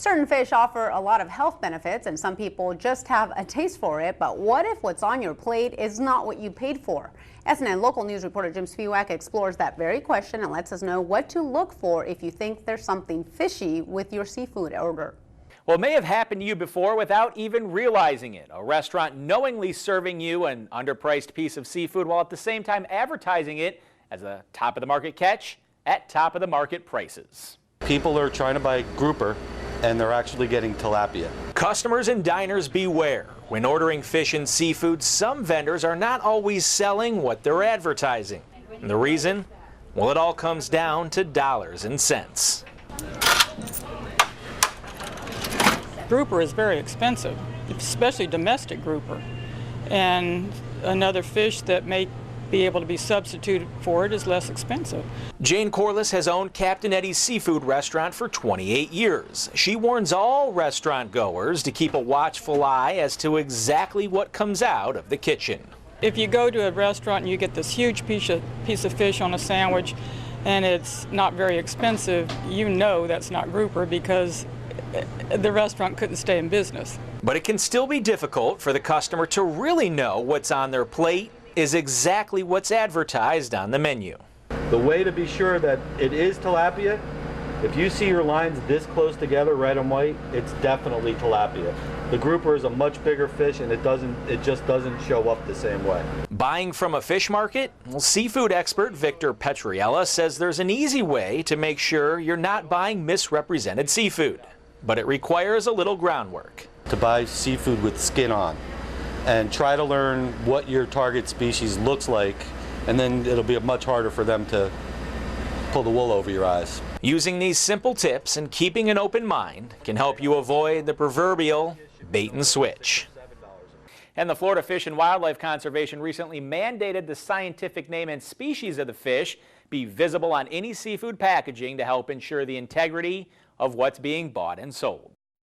Certain fish offer a lot of health benefits and some people just have a taste for it. But what if what's on your plate is not what you paid for? SNN local news reporter Jim Spiewak explores that very question and lets us know what to look for if you think there's something fishy with your seafood order. Well, it may have happened to you before without even realizing it. A restaurant knowingly serving you an underpriced piece of seafood while at the same time advertising it as a top of the market catch at top of the market prices. People are trying to buy grouper and they're actually getting tilapia. Customers and diners beware. When ordering fish and seafood, some vendors are not always selling what they're advertising. And the reason? Well, it all comes down to dollars and cents. Grouper is very expensive, especially domestic grouper. And another fish that may be able to be substituted for it is less expensive. Jane Corliss has owned Captain Eddie's Seafood Restaurant for 28 years. She warns all restaurant goers to keep a watchful eye as to exactly what comes out of the kitchen. If you go to a restaurant and you get this huge piece of fish on a sandwich and it's not very expensive, you know that's not grouper because the restaurant couldn't stay in business. But it can still be difficult for the customer to really know what's on their plate is exactly what's advertised on the menu. The way to be sure that it is tilapia, if you see your lines this close together, red and white, it's definitely tilapia. The grouper is a much bigger fish and it just doesn't show up the same way. Buying from a fish market? Well, seafood expert Victor Petriella says there's an easy way to make sure you're not buying misrepresented seafood. But it requires a little groundwork. To buy seafood with skin on and try to learn what your target species looks like, and then it'll be much harder for them to pull the wool over your eyes. Using these simple tips and keeping an open mind can help you avoid the proverbial bait and switch. And the Florida Fish and Wildlife Conservation recently mandated the scientific name and species of the fish be visible on any seafood packaging to help ensure the integrity of what's being bought and sold.